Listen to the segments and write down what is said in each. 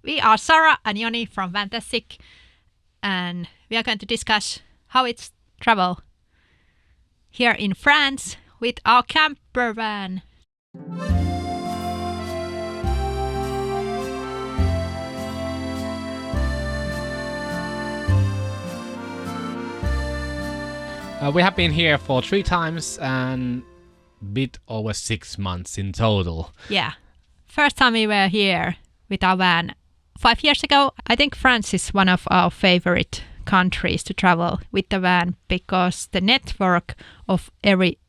We are Sarah and Joni from Vantastic, and we are going to discuss how it's travel here in France with our camper van. We have been here for 3 times and bit over 6 months in total. Yeah. First time we were here with our van 5 years ago. I think France is one of our favorite countries to travel with the van because the network of every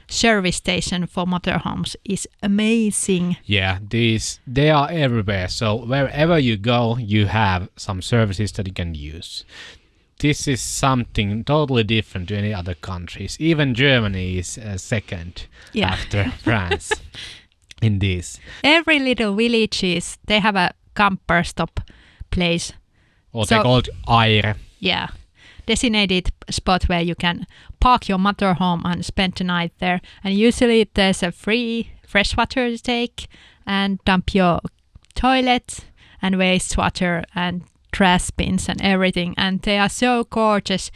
service station for motorhomes is amazing. Yeah, they are everywhere. So wherever you go, you have some services that you can use. This is something totally different to any other countries. Even Germany is second after France in this. Every little villages, they have a camper stop place. Or they call it Aire. Yeah, designated spot where you can park your motorhome and spend the night there. And usually there's a free fresh water to take and dump your toilet and wastewater and trash bins and everything. And they are so gorgeous,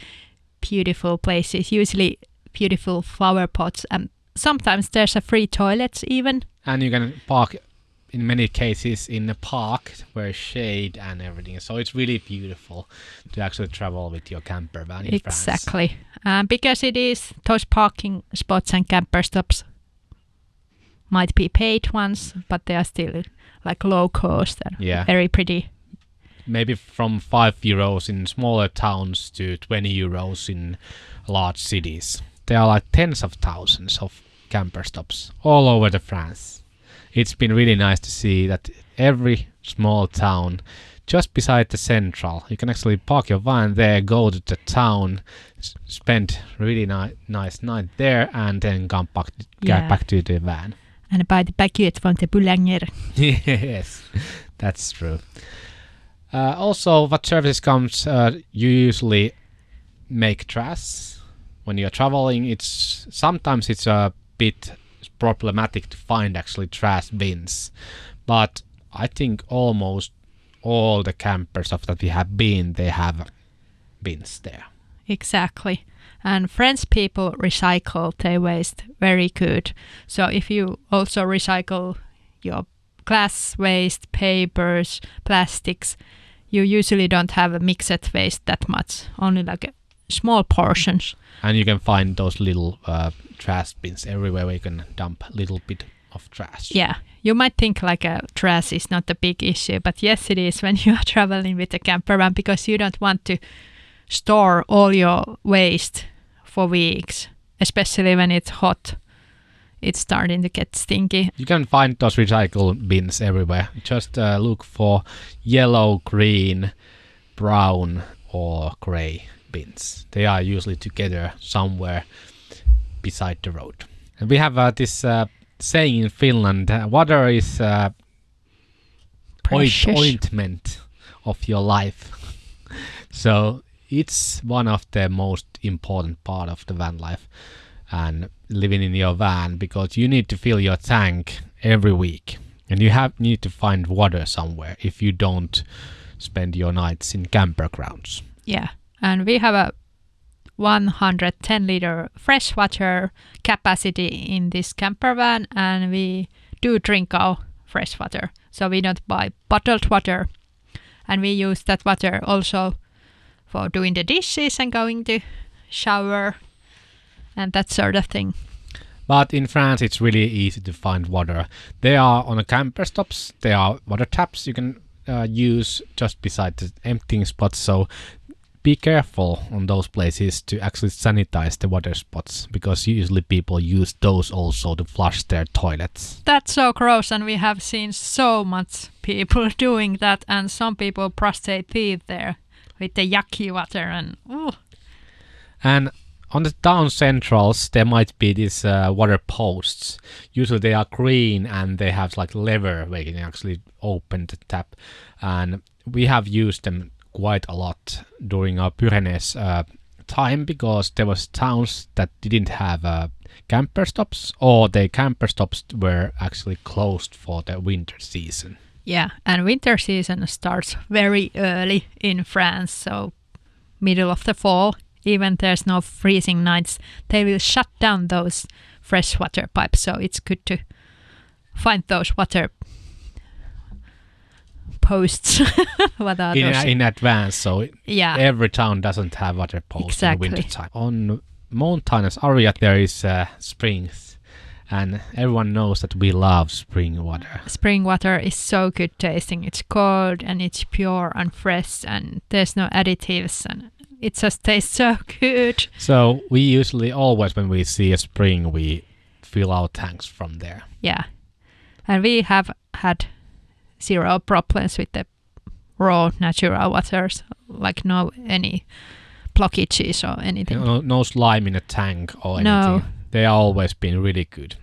beautiful places, usually beautiful flower pots. And sometimes there's a free toilets even. And you can park in many cases in a park where shade and everything. So it's really beautiful to actually travel with your camper van in France. Exactly. Because it is those parking spots and camper stops might be paid ones, but they are still like low cost and very pretty. Maybe from €5 in smaller towns to €20 in large cities. There are like tens of thousands of camper stops all over the France. It's been really nice to see that every small town just beside the central, you can actually park your van there, go to the town, spend really nice night there, and then come back to the van. And buy the baguette from the boulanger. Yes, that's true. Also, what services comes, you usually make trash when you're traveling. Sometimes it's a bit problematic to find actually trash bins, but I think almost all the campers that we have been, they have bins there. Exactly. And French people recycle their waste very good. So if you also recycle your glass waste, papers, plastics, you usually don't have a mixed waste that much, only like small portions. And you can find those little trash bins everywhere where you can dump a little bit of trash. Yeah, you might think like trash is not a big issue, but yes it is when you are traveling with a camper van because you don't want to store all your waste for weeks, especially when it's hot. It's starting to get stinky. You can find those recycle bins everywhere. Just look for yellow, green, brown or grey bins. They are usually together somewhere beside the road. And we have this saying in Finland, water is ointment of your life. So it's one of the most important part of the van life and living in your van, because you need to fill your tank every week and you need to find water somewhere if you don't spend your nights in camper grounds. Yeah, and we have a 110 liter freshwater capacity in this camper van, and we do drink our fresh water, so we don't buy bottled water, and we use that water also for doing the dishes and going to shower and that sort of thing. But in France it's really easy to find water. There are on the camper stops, there are water taps you can use just beside the emptying spots, so be careful on those places to actually sanitize the water spots, because usually people use those also to flush their toilets. That's so gross, and we have seen so much people doing that, and some people brush their teeth there with the yucky water and And on the town centrals there might be these water posts. Usually they are green and they have like lever where you can actually open the tap, and we have used them quite a lot during our Pyrenees time, because there was towns that didn't have camper stops, or the camper stops were actually closed for the winter season. Yeah, and winter season starts very early in France, so middle of the fall. Even there's no freezing nights, they will shut down those freshwater pipes, so it's good to find those water posts. What are those? In advance, so Yeah, every town doesn't have water posts Exactly. in winter time. On mountainous area there is springs, and everyone knows that we love spring water. spring water is so good tasting. It's cold and it's pure and fresh, and there's no additives, and it just tastes so good. So we usually always, when we see a spring, we fill our tanks from there. Yeah, and we have had zero problems with the raw natural waters, like no any blockages or anything. No slime in a tank or anything. No. They have always been really good.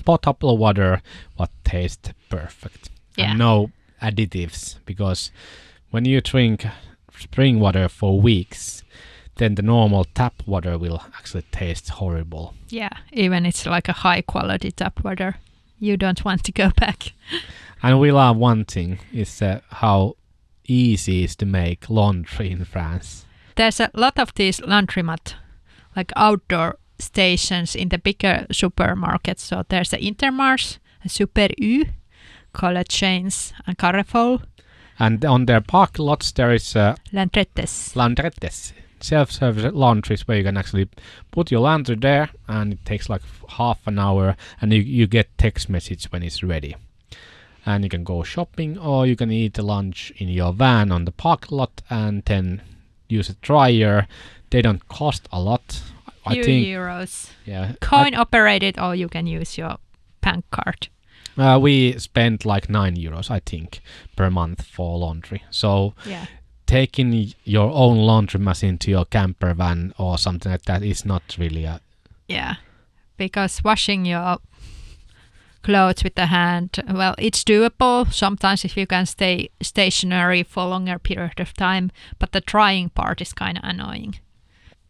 Potable water, what tastes perfect. Yeah. And no additives, because when you drink spring water for weeks, then the normal tap water will actually taste horrible. Yeah, even it's like a high quality tap water, you don't want to go back. And we love one thing, is how easy it is to make laundry in France. There's a lot of these laundromat, like outdoor stations in the bigger supermarkets. So there's a Intermarché, a Super U, College Chains, and Carrefour. And on their parking lots there is Landrettes. self-service laundries where you can actually put your laundry there, and it takes like half an hour, and you get text message when it's ready. And you can go shopping, or you can eat the lunch in your van on the parking lot and then use a dryer. They don't cost a lot. I Few think euros. yeah. Coin operated, or you can use your bank card. We spend like €9, I think, per month for laundry. So Yeah. taking your own laundry machine to your camper van or something like that is not really a... Yeah, because washing your clothes with the hand, well, it's doable sometimes if you can stay stationary for a longer period of time, but the drying part is kind of annoying.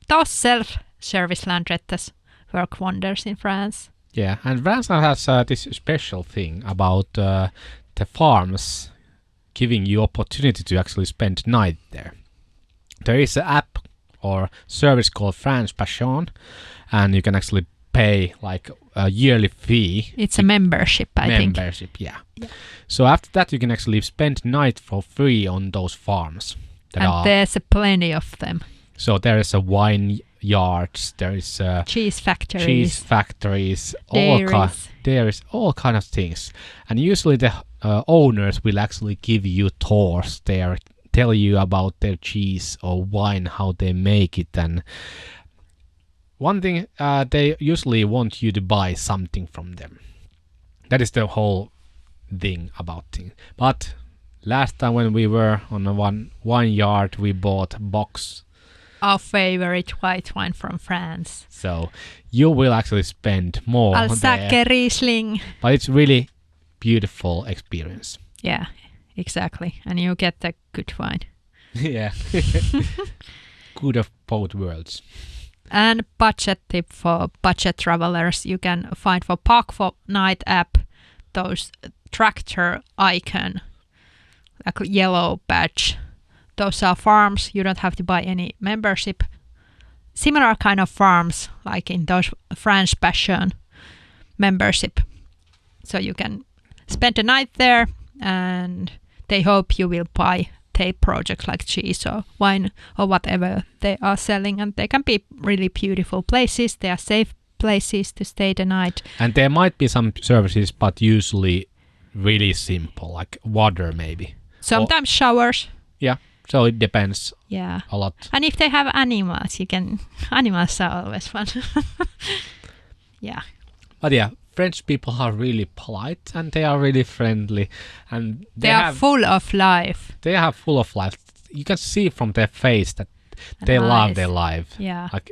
Those self-service laundrettes work wonders in France. Yeah, and France has this special thing about the farms giving you opportunity to actually spend night there. There is an app or service called France Passion, and you can actually pay like a yearly fee. It's a membership, I think. Membership, yeah. So after that, you can actually spend night for free on those farms. And there's plenty of them. So there is a wine yards, there is Cheese factories. cheese factories, Dairies. there is all kind of things. And usually the owners will actually give you tours there, tell you about their cheese or wine, how they make it. And one thing, they usually want you to buy something from them. That is the whole thing about things. But last time when we were on a wine yard, we bought a box. Our favorite white wine from France. So you will actually spend more Alsace there. Riesling. But it's really beautiful experience. Yeah, exactly. And you get the good wine. Yeah. Good of both worlds. And budget tip for budget travelers, you can find for Park for Night app those tractor icon, like a yellow badge. Those are farms, you don't have to buy any membership. Similar kind of farms like in those France Passion membership. So you can spend the night there and they hope you will buy their projects like cheese or wine or whatever they are selling, and they can be really beautiful places. They are safe places to stay the night. And there might be some services, but usually really simple, like water maybe. Sometimes showers. Yeah, so it depends Yeah. a lot. And if they have animals, animals are always fun. Yeah. But yeah, French people are really polite and they are really friendly, and They are full of life. They are full of life. You can see from their face that they love Nice. their life. Yeah. Like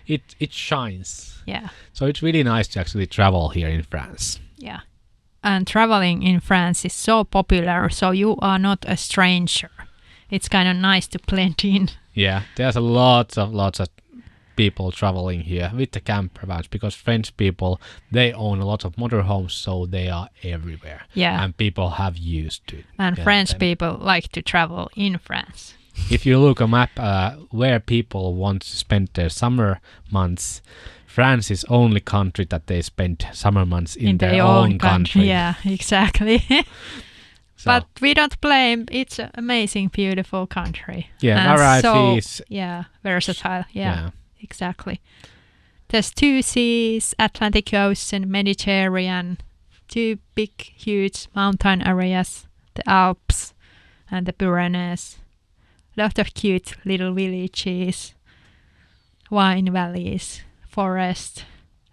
it shines. Yeah. So it's really nice to actually travel here in France. Yeah. And traveling in France is so popular, so you are not a stranger. It's kind of nice to blend in. Yeah, there's lots of people traveling here with the camper vans because French people, they own a lot of motorhomes, so they are everywhere. Yeah. And people have used to it. And French people like to travel in France. If you look a map where people want to spend their summer months, France is only country that they spend summer months in their own country. Yeah, exactly. So, but we don't blame. It's an amazing, beautiful country. yeah, And varieties. So, yeah, versatile. Yeah, exactly. There's 2 seas, Atlantic Ocean, Mediterranean, 2 big, huge mountain areas, the Alps and the Pyrenees. Lot of cute little villages, wine valleys, forest,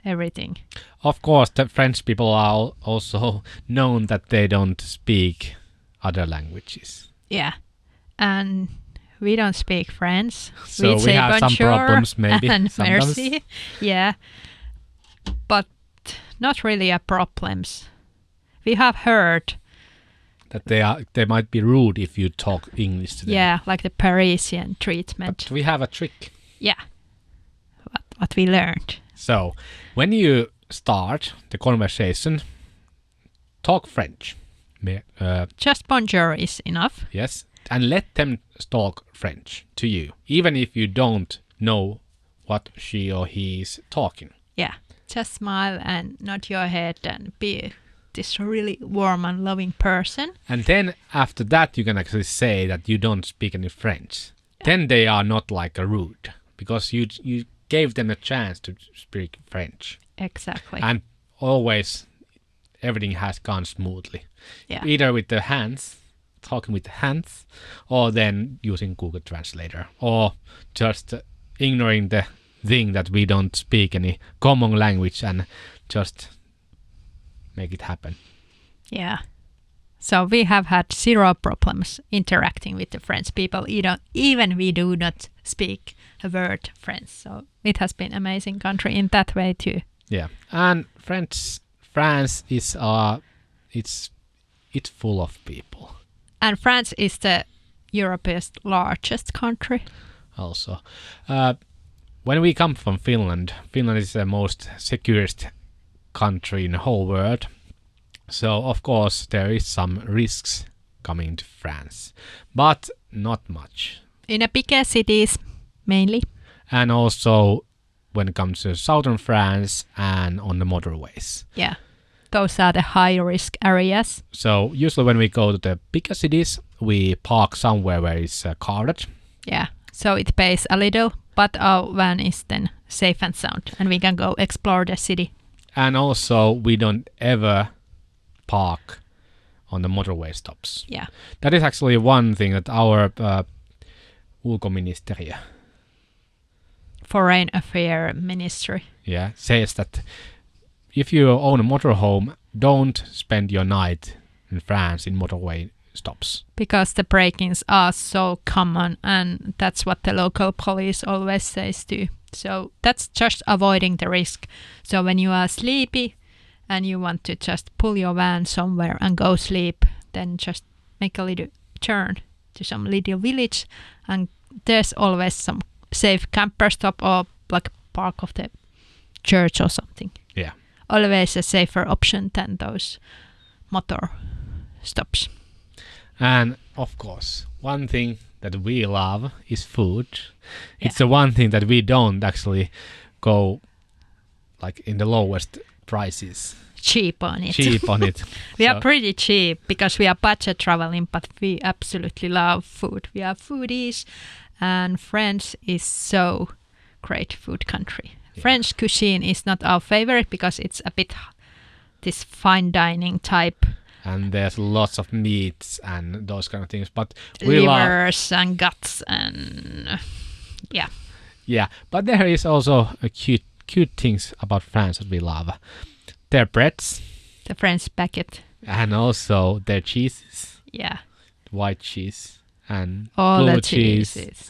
everything. Of course, the French people are also known that they don't speak other languages. Yeah, and we don't speak French. So we say have some bonjour problems maybe and sometimes. merci. Yeah, but not really a problems. We have heard. That they might be rude if you talk English to them. Yeah, like the Parisian treatment. But we have a trick. Yeah, what we learned. So, when you start the conversation, talk French. Just bonjour is enough. Yes, and let them talk French to you, even if you don't know what she or he is talking. Yeah, just smile and nod your head and be this really warm and loving person. And then after that, you can actually say that you don't speak any French. Yeah. Then they are not like a rude because you gave them a chance to speak French. Exactly. And always everything has gone smoothly. Yeah. Either with the hands, talking with the hands, or then using Google Translator, or just ignoring the thing that we don't speak any common language and just make it happen. Yeah. So we have had 0 problems interacting with the French people, even we do not speak a word French. So it has been an amazing country in that way too. Yeah, and France is it's full of people. And France is the Europe's largest country. Also, when we come from Finland, Finland is the most securest country in the whole world. So of course there is some risks coming to France, but not much. In the bigger cities mainly. And also when it comes to southern France and on the motorways. Yeah, those are the high risk areas. So usually when we go to the bigger cities, we park somewhere where it's guarded. Yeah, so it pays a little, but our van is then safe and sound and we can go explore the city. And also we don't ever park on the motorway stops. Yeah. That is actually one thing that our ulkoministeriö, Foreign Affairs Ministry, says that if you own a motorhome, don't spend your night in France in motorway stops. Because the break-ins are so common and that's what the local police always says too. So that's just avoiding the risk. So when you are sleepy and you want to just pull your van somewhere and go sleep, then just make a little turn to some little village and there's always some safe camper stop or like park of the church or something. Yeah. Always a safer option than those motor stops. And of course, one thing that we love is food. Yeah. It's the one thing that we don't actually go like in the lowest prices. Cheap on it. We are pretty cheap because we are budget traveling, but we absolutely love food. We are foodies and France is so great food country. Yeah. French cuisine is not our favorite because it's a bit this fine dining type. And there's lots of meats and those kind of things, but we livers and guts and yeah. Yeah, but there is also a cute things about France that we love. Their breads. The French baguette. And also their cheeses. Yeah. White cheese and all blue the cheese. Cheeses.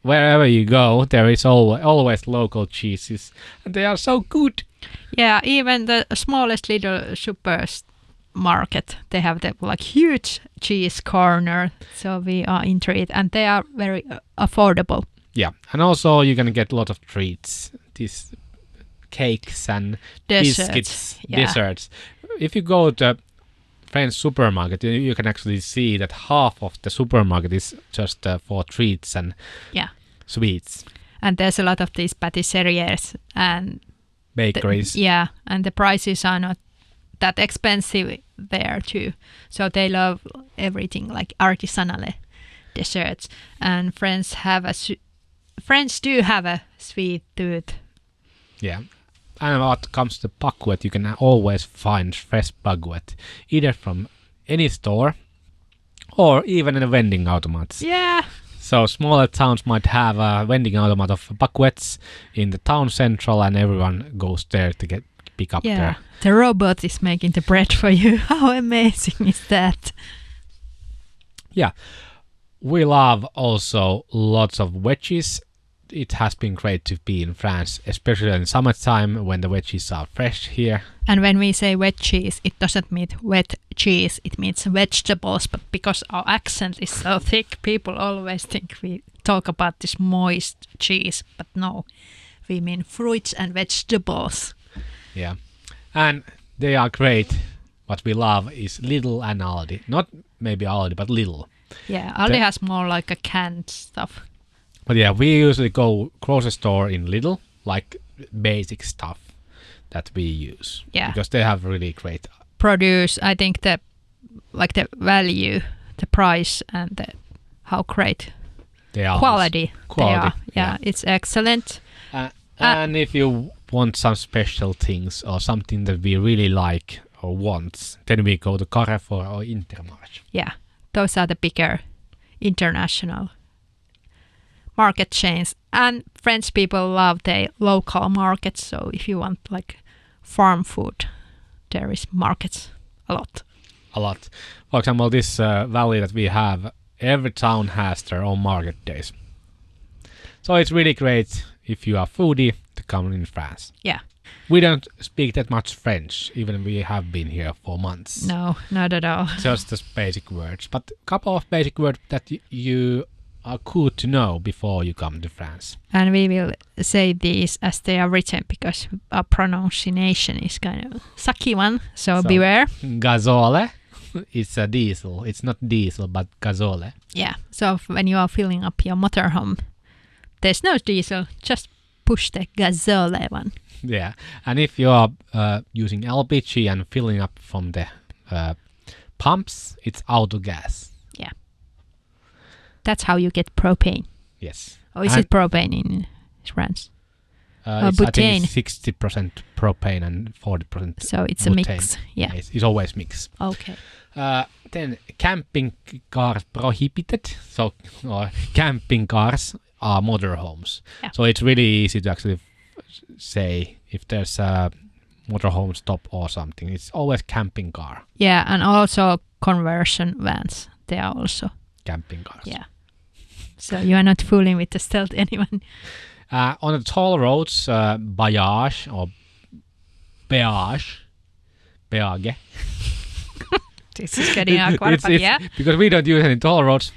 Wherever you go, there is always local cheeses. And they are so good. Yeah, even the smallest little supermarket, they have the like huge cheese corner. So we are into it and they are very affordable. Yeah, and also you can get a lot of treats, these cakes and biscuits, desserts. If you go to French supermarket, you can actually see that half of the supermarket is just for treats and sweets. And there's a lot of these patisseries and bakeries. And the prices are not that expensive there too. So they love everything like artisanal desserts. And French do have a sweet tooth. Yeah. And what comes to baguette, you can always find fresh baguette, either from any store or even in the vending automats. Yeah. So smaller towns might have a vending automat of baguettes in the town central, and everyone goes there to pick up their... The robot is making the bread for you. How amazing is that? Yeah. We love also lots of veggies. It has been great to be in France, especially in summertime when the veggies are fresh here. And when we say wet cheese, it doesn't mean wet cheese, it means vegetables. But because our accent is so thick, people always think we talk about this moist cheese. But no, we mean fruits and vegetables. Yeah, and they are great. What we love is Lidl and Aldi. Not maybe Aldi, but Lidl. Yeah, Aldi has more like a canned stuff. But yeah, we usually go grocery store in Lidl, like basic stuff that we use. Yeah. Because they have really great produce. I think the value, the price, and how great quality they are. Yeah, it's excellent. And if you want some special things or something that we really like or want, then we go to Carrefour or Intermarché. Yeah, those are the bigger international market chains. And French people love their local markets, so if you want like farm food, there is markets a lot. For example, this valley that we have, every town has their own market days. So it's really great if you are foodie to come in France. Yeah. We don't speak that much French, even we have been here for months. No, not at all. Just the basic words, but a couple of basic words that you are good to know before you come to France. And we will say these as they are written because our pronunciation is kind of sucky one, so beware. Gasole is a diesel. It's not diesel, but gasole. Yeah, so when you are filling up your motorhome, there's no diesel, just push the gasole one. Yeah, and if you are using LPG and filling up from the pumps, it's auto gas. Yeah. That's how you get propane. Yes. Or is it propane in France? I think it's 60% propane and 40% So it's butane. a mix. Yeah. It's always mix. Okay. Then camping cars prohibited. So camping cars are motorhomes. Yeah. So it's really easy to actually say if there's a motorhome stop or something. It's always camping car. Yeah, and also conversion vans. They are also camping cars. Yeah. So you are not fooling with the stealth anyone. On the toll roads, peage or peage. This is getting awkward, but yeah. Because we don't use any toll roads.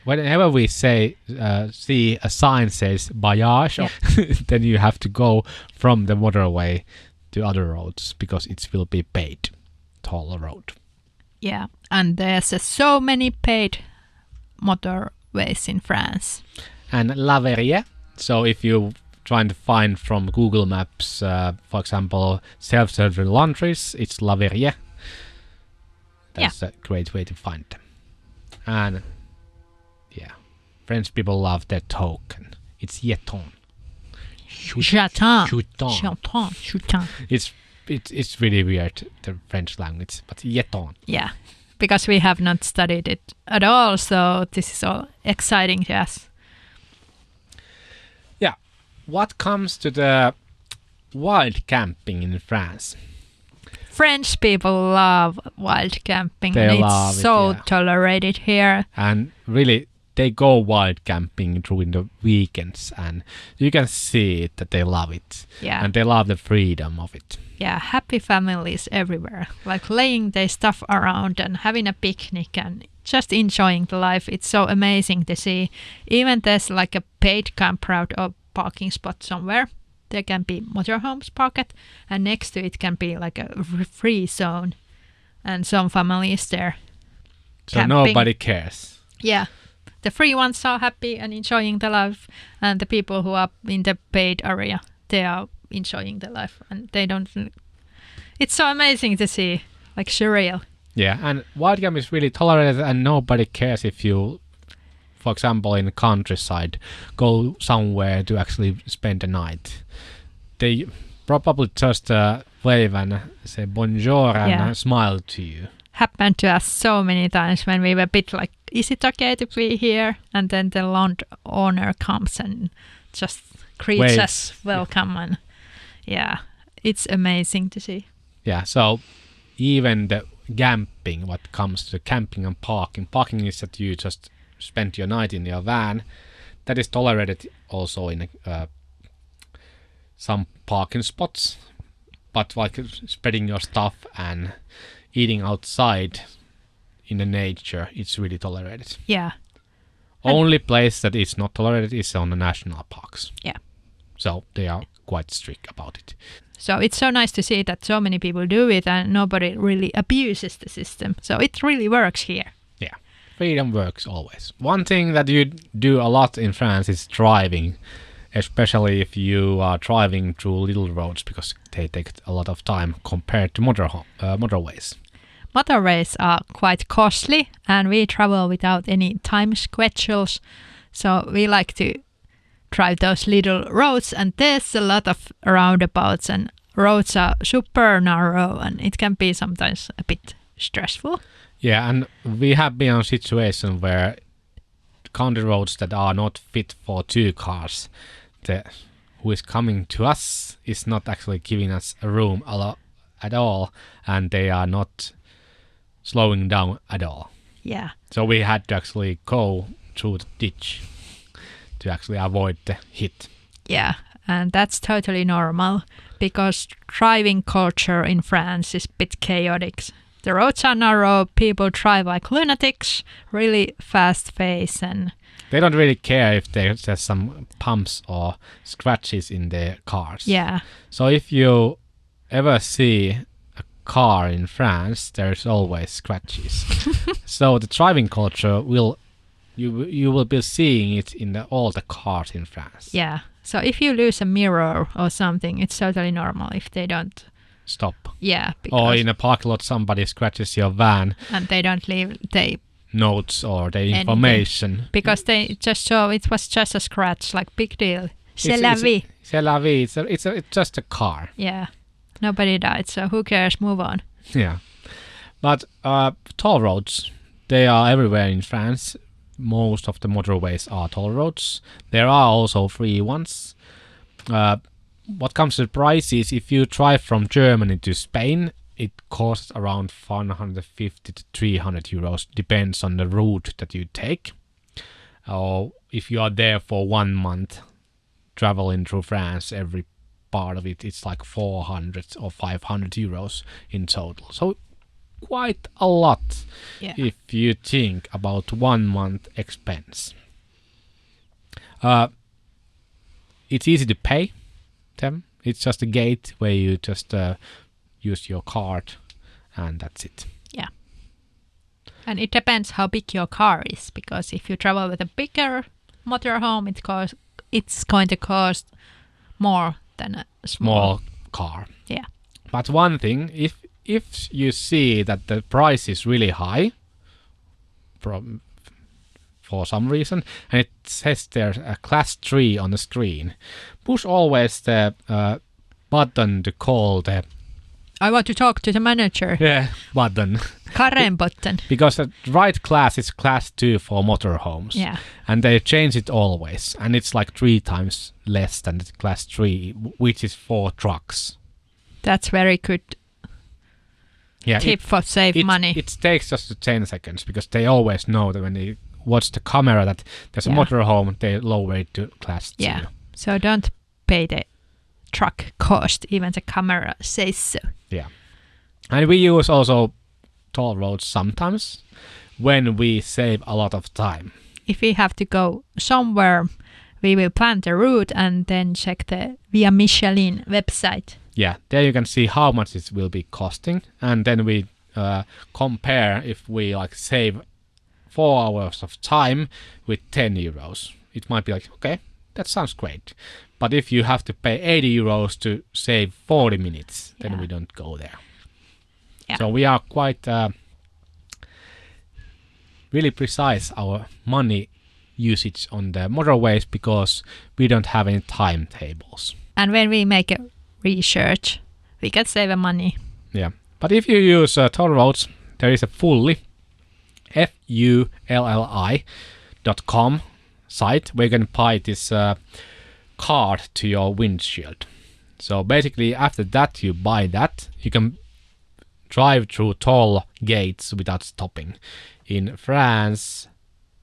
Whenever we see a sign says peage, then you have to go from the motorway to other roads because it will be paid toll road. Yeah, and there's so many paid motorways in France. And laverie. So if you trying to find from Google Maps, for example, self-service laundries, it's laverie. That's a great way to find them. And yeah, French people love their token. It's jeton. Jeton. It's really weird, the French language, but jeton. Yeah, because we have not studied it at all, so this is all exciting to us. Yeah. What comes to the wild camping in France? French people love wild camping, and it's so tolerated here. And really, they go wild camping during the weekends, and you can see it that they love it. Yeah. And they love the freedom of it. Yeah, happy families everywhere, like laying their stuff around and having a picnic and just enjoying the life. It's so amazing to see. Even there's like a paid campground or parking spot somewhere. There can be motorhomes parked, and next to it can be like a free zone, and some families there So camping. nobody cares. Yeah, the free ones are happy and enjoying the life, and the people who are in the paid area, they are enjoying the life, and they don't. It's so amazing to see, like surreal. Yeah, and wild camp is really tolerated, and nobody cares if you, for example, in the countryside, go somewhere to actually spend the night. They probably just wave and say bonjour and smile to you. Happened to us so many times when we were a bit like, is it okay to be here? And then the landowner comes and just greets us welcome, and it's amazing to see. Yeah, so even the camping, what comes to camping and parking is that you just spend your night in your van. That is tolerated also in some parking spots, but like spreading your stuff and eating outside in the nature, it's really tolerated. Yeah. Only place that is not tolerated is on the national parks. Yeah. So they are quite strict about it. So it's so nice to see that so many people do it and nobody really abuses the system. So it really works here. Yeah, freedom works always. One thing that you do a lot in France is driving, especially if you are driving through little roads, because they take a lot of time compared to motorways. Motorways are quite costly, and we travel without any time schedules. So we like to drive those little roads, and there's a lot of roundabouts, and roads are super narrow, and it can be sometimes a bit stressful. Yeah, and we have been in a situation where country roads that are not fit for two cars, who is coming to us is not actually giving us a room at all, and they are not slowing down at all. Yeah. So we had to actually go through the ditch to actually avoid the hit. Yeah, and that's totally normal because driving culture in France is a bit chaotic. The roads are narrow, people drive like lunatics, really fast pace, and they don't really care if there's some bumps or scratches in their cars. Yeah. So if you ever see a car in France, there's always scratches. So the driving culture you will be seeing it in all the cars in France. Yeah. So if you lose a mirror or something, it's totally normal if they don't stop. Yeah. Or in a parking lot, somebody scratches your van. And they don't leave notes or the information. Because they just show it was just a scratch, like big deal. C'est la vie. C'est la vie. It's just a car. Yeah. Nobody died, so who cares? Move on. Yeah. But toll roads, they are everywhere in France. Most of the motorways are toll roads. There are also free ones. What comes to prices, if you drive from Germany to Spain, it costs around 150 to 300 euros, depends on the route that you take. Or if you are there for 1 month, traveling through France, every part of it, it's like 400 or 500 euros in total. So quite a lot if you think about 1 month expense. It's easy to pay them. It's just a gate where you just use your card and that's it. Yeah. And it depends how big your car is, because if you travel with a bigger motorhome, it's going to cost more than a small car. Yeah. But one thing, if you see that the price is really high for some reason, and it says there's a class 3 on the screen, push always the button to call the I want to talk to the manager. Yeah, button. Karen button. Because the right class is class 2 for motorhomes. Yeah. And they change it always. And it's like 3 times less than the class 3, which is for trucks. That's very good tip for save money. It takes just 10 seconds because they always know that watch the camera that there's a Yeah. motorhome, they lower it to class 2. Yeah. So don't pay the truck cost, even the camera says so. Yeah. And we use also toll roads sometimes when we save a lot of time. If we have to go somewhere, we will plan the route and then check the Via Michelin website. Yeah, there you can see how much it will be costing, and then we compare if we like save 4 hours of time with 10 euros. It might be like, okay, that sounds great. But if you have to pay 80 euros to save 40 minutes, then we don't go there. Yeah. So we are quite really precise our money usage on the motorways because we don't have any timetables. And when we make a research, we can save money. Yeah. But if you use toll roads, there is a fully fulli.com site where you can buy this card to your windshield. So basically after that you buy that, you can drive through toll gates without stopping in France,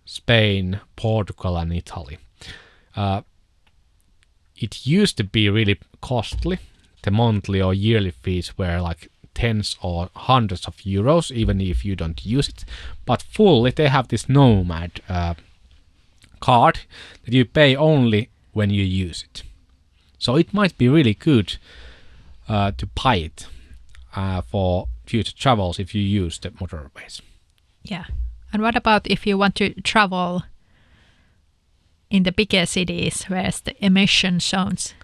Spain, Portugal and Italy. It used to be really costly. The monthly or yearly fees were like tens or hundreds of euros, even if you don't use it. But fully, they have this nomad card that you pay only when you use it. So it might be really good to buy it for future travels if you use the motorways. Yeah. And what about if you want to travel in the bigger cities, where's the emission zones?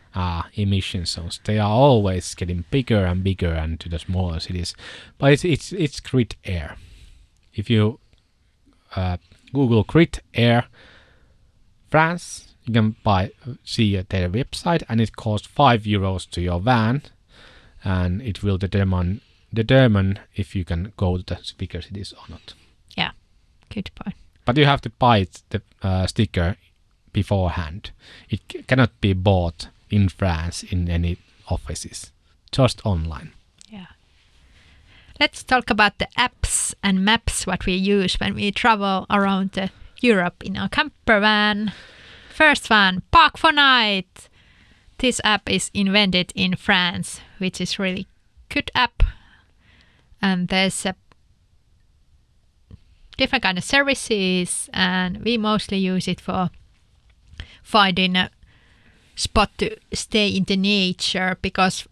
Emission zones. They are always getting bigger and bigger and to the smaller cities. But it's grid air. If you Google grid air France, you can see their website, and it costs 5 euros to your van, and it will determine if you can go to the bigger cities or not. Yeah, good point. But you have to buy the sticker beforehand. It cannot be bought in France in any offices, just online. Yeah. Let's talk about the apps and maps what we use when we travel around Europe in our camper van. First one, Park for Night. This app is invented in France, which is really good app. And there's a different kind of services, and we mostly use it for finding a spot to stay in the nature, because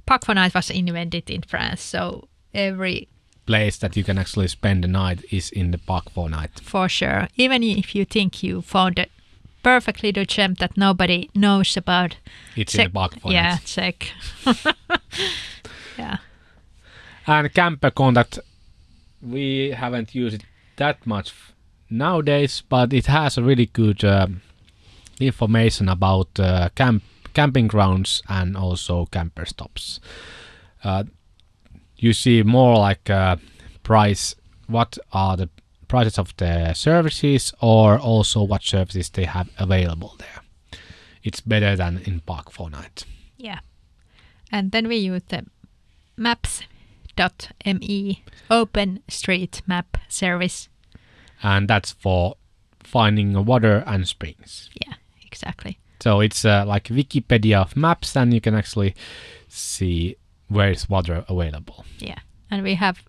Park for Night was invented in France, so every place that you can actually spend the night is in the Park for Night. For sure. Even if you think you found a perfect little gem that nobody knows about. It's in the Park for Night. Yeah, check. Yeah. And Camper Contact, we haven't used it that much nowadays, but it has a really good information about camping grounds and also camper stops. You see more like price, what are the prices of the services, or also what services they have available there. It's better than in Park for Night. Yeah. And then we use the maps.me open street map service. And that's for finding water and springs. Yeah, exactly. So it's like Wikipedia of maps, and you can actually see where is water available. Yeah, and we have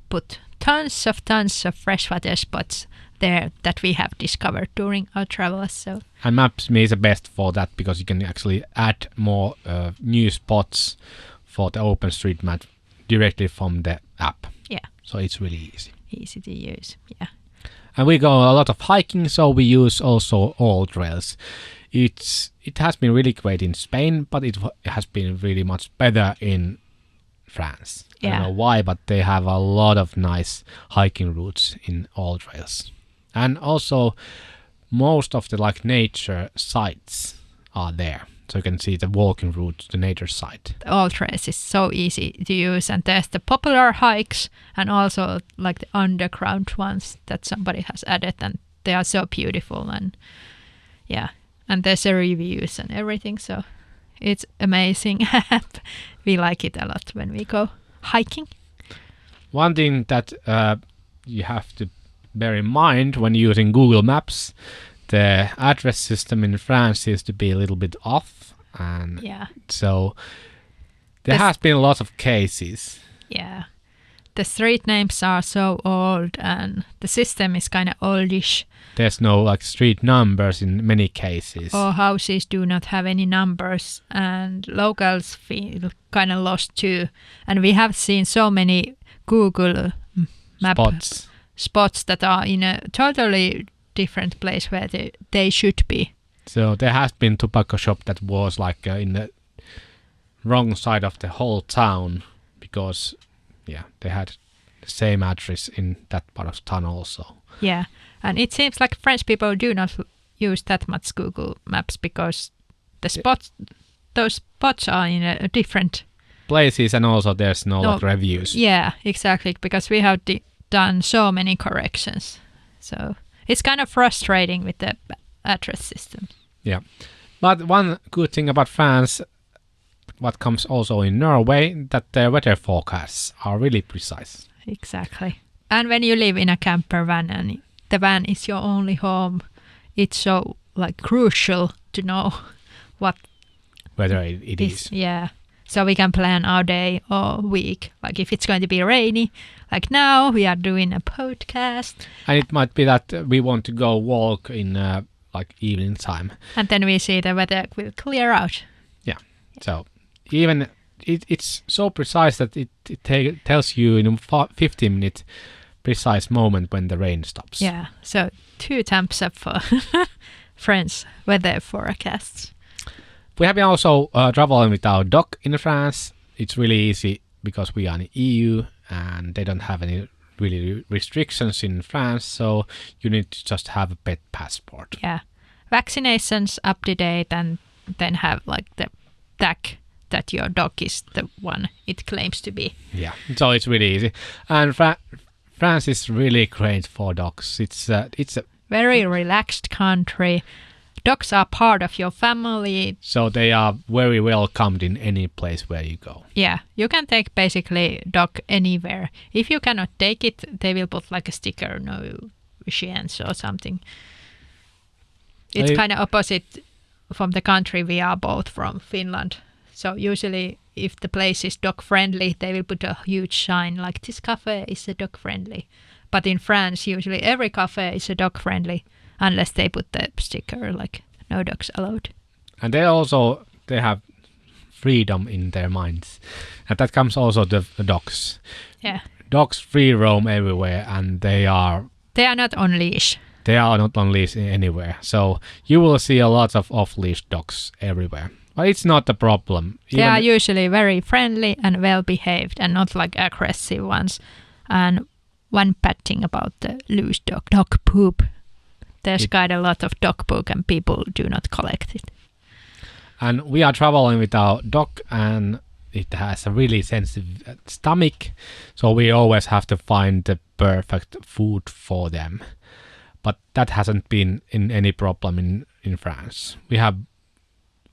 put tons of freshwater spots there that we have discovered during our travels. So. And Maps.me is the best for that, because you can actually add more new spots for the OpenStreetMap directly from the app. Yeah. So it's really easy. Easy to use, yeah. And we go a lot of hiking, so we use also all trails. It has been really great in Spain, but it has been really much better in France. Yeah. I don't know why, but they have a lot of nice hiking routes in all trails. And also most of the like nature sites are there. So you can see the walking route to the nature site. The all trails is so easy to use, and there's the popular hikes and also like the underground ones that somebody has added, and they are so beautiful, and yeah, and there's the reviews and everything, so it's amazing. We like it a lot when we go hiking. One thing that you have to bear in mind when using Google Maps, the address system in France seems to be a little bit off, and so there has been lots of cases. Yeah, the street names are so old, and the system is kind of oldish. There's no like street numbers in many cases. Or houses do not have any numbers, and locals feel kind of lost too. And we have seen so many Google map spots that are in a totally different place where they should be. So there has been tobacco shop that was like in the wrong side of the whole town because they had the same address in that part of town also. Yeah, and it seems like French people do not use that much Google Maps because those spots are in a different places, and also there's no like reviews. Yeah, exactly, because we have done so many corrections. So it's kind of frustrating with the address system. Yeah, but one good thing about France, what comes also in Norway, that their weather forecasts are really precise. Exactly. And when you live in a camper van and the van is your only home, it's so like crucial to know what weather it is. Yeah. So we can plan our day or week. Like if it's going to be rainy, like now we are doing a podcast. And it might be that we want to go walk in like evening time. And then we see the weather will clear out. Yeah. So even it's so precise that it tells you in a 15-minute precise moment when the rain stops. Yeah. So 2 thumbs up for French weather forecasts. We have been also traveling with our dog in France. It's really easy because we are in the EU and they don't have any really restrictions in France, so you need to just have a pet passport. Yeah. Vaccinations up to date, and then have like the tag that your dog is the one it claims to be. Yeah, so it's really easy. And France is really great for dogs. It's a very relaxed country. Dogs are part of your family. So they are very welcomed in any place where you go. Yeah, you can take basically dog anywhere. If you cannot take it, they will put like a sticker, no chance or something. It's kind of opposite from the country we are both from, Finland. So usually if the place is dog friendly, they will put a huge sign like this cafe is a dog friendly. But in France, usually every cafe is a dog friendly. Unless they put the sticker like no dogs allowed. And they have freedom in their minds. And that comes also to the dogs. Yeah. Dogs free roam everywhere, and they are not on leash. They are not on leash anywhere. So you will see a lot of off-leash dogs everywhere. But it's not a problem. They are usually very friendly and well-behaved and not like aggressive ones. And one bad thing about the loose dog poop. There's quite a lot of dog poop and people do not collect it. And we are traveling with our dog and it has a really sensitive stomach. So we always have to find the perfect food for them. But that hasn't been in any problem in France. We have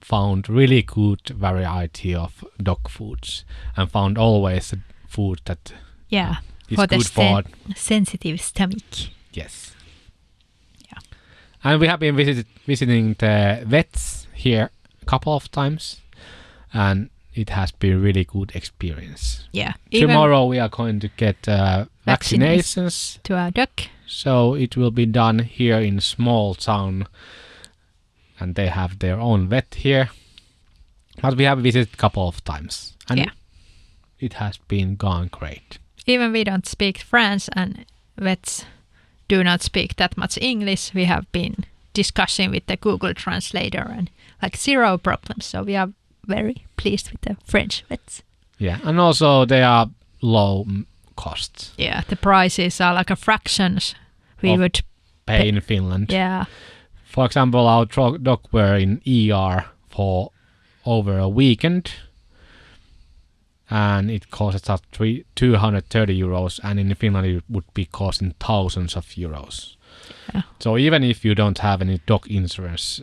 found really good variety of dog foods and found always food that is for good for sensitive stomach. Yes. And we have been visiting the vets here a couple of times, and it has been a really good experience. Yeah. Tomorrow we are going to get vaccinations to our dog. So it will be done here in a small town, and they have their own vet here. But we have visited a couple of times, and it has been gone great. Even we don't speak French, and vets do not speak that much English. We have been discussing with the Google Translator and like 0 problems. So we are very pleased with the French vets. Yeah, and also they are low costs. Yeah, the prices are like a fractions we would pay in Finland. Yeah. For example, our dog were in ER for over a weekend. And it costs us 230 euros, and in Finland it would be costing thousands of euros. Yeah. So even if you don't have any dog insurance,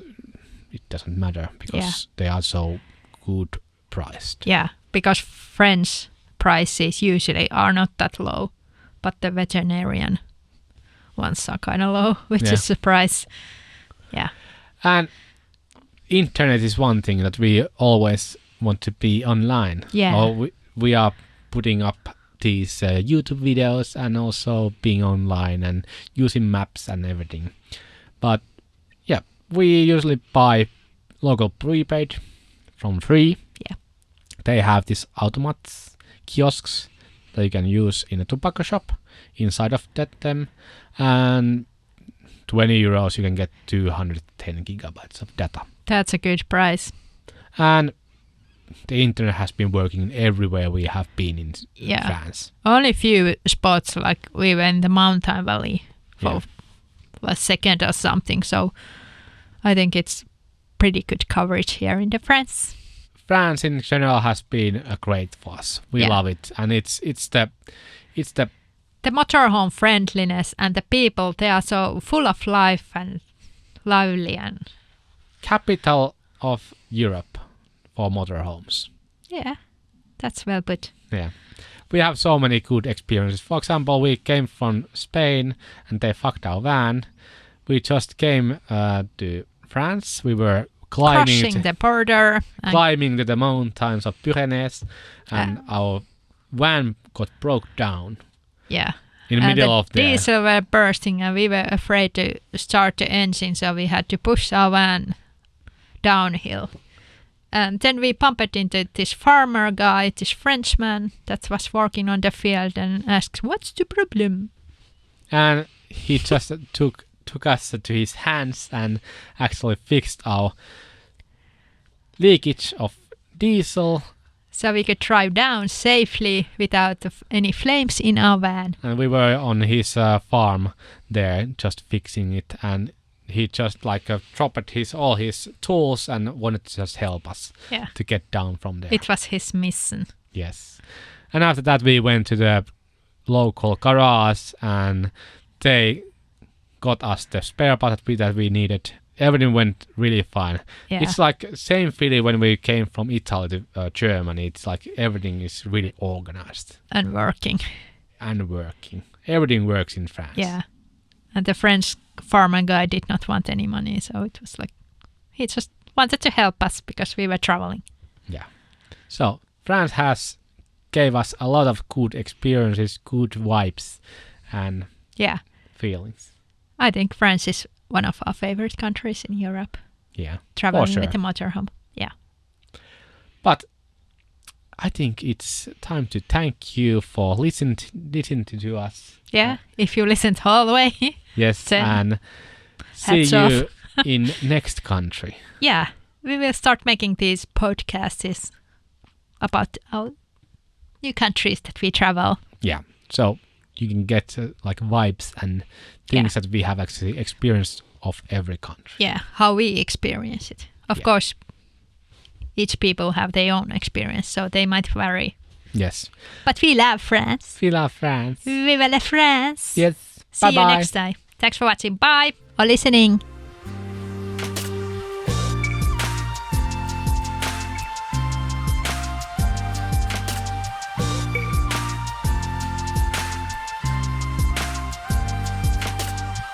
it doesn't matter because they are so good priced. Yeah, because French prices usually are not that low, but the veterinarian ones are kind of low, which Yeah. is a surprise. Yeah. And internet is one thing that we always want to be online. Yeah. Or we are putting up these YouTube videos and also being online and using maps and everything. But yeah, we usually buy local prepaid from Free. Yeah. They have these automats, kiosks that you can use in a tobacco shop inside of them, and 20 euros you can get 210 gigabytes of data. That's a good price. And the internet has been working everywhere we have been in Yeah. France. Only few spots, like we were in the mountain valley for Yeah. a second or something. So I think it's pretty good coverage here in the France. France in general has been great for us. We Yeah. love it, and it's the The motorhome friendliness and the people, they are so full of life and lively, and capital of Europe for motorhomes. yeah, that's well put. Yeah. We have so many good experiences. For example, we came from Spain and they fucked our van. We just came to France. We were Crossing the border. And climbing to the mountains of Pyrenees, and our van got broke down yeah. in the And middle the of the... diesel were bursting and we were afraid to start the engine, so we had to push our van downhill. And then we bumped into this farmer guy, this Frenchman that was working on the field, and asked, "What's the problem?" And he just took us to his hands and actually fixed our leakage of diesel. So we could drive down safely without any flames in our van. And we were on his farm there just fixing it, and he just dropped all his tools and wanted to just help us Yeah. to get down from there. It was his mission. Yes. And after that we went to the local garage and they got us the spare part that we needed. Everything went really fine. Yeah. It's like same feeling when we came from Italy to Germany. It's like everything is really organized And working. and working. Everything works in France. Yeah. And the French farmer guy did not want any money, so it was like he just wanted to help us because we were traveling. Yeah. So France has gave us a lot of good experiences, good vibes and Yeah. feelings. I think France is one of our favorite countries in Europe. Yeah. Traveling sure. with a motorhome. Yeah. But I think it's time to thank you for listening to us. Yeah. If you listened all the way. Yes, Then and see hats you off. in next country. Yeah. We will start making these podcasts about our new countries that we travel. Yeah, so you can get vibes and things that we have actually experienced of every country. Yeah. How we experience it. Of Yeah. course, each people have their own experience, so they might vary. Yes. But we love France. We love France. Vive la France. Yes. See you Bye-bye. next time. Thanks for watching. Bye. Or listening.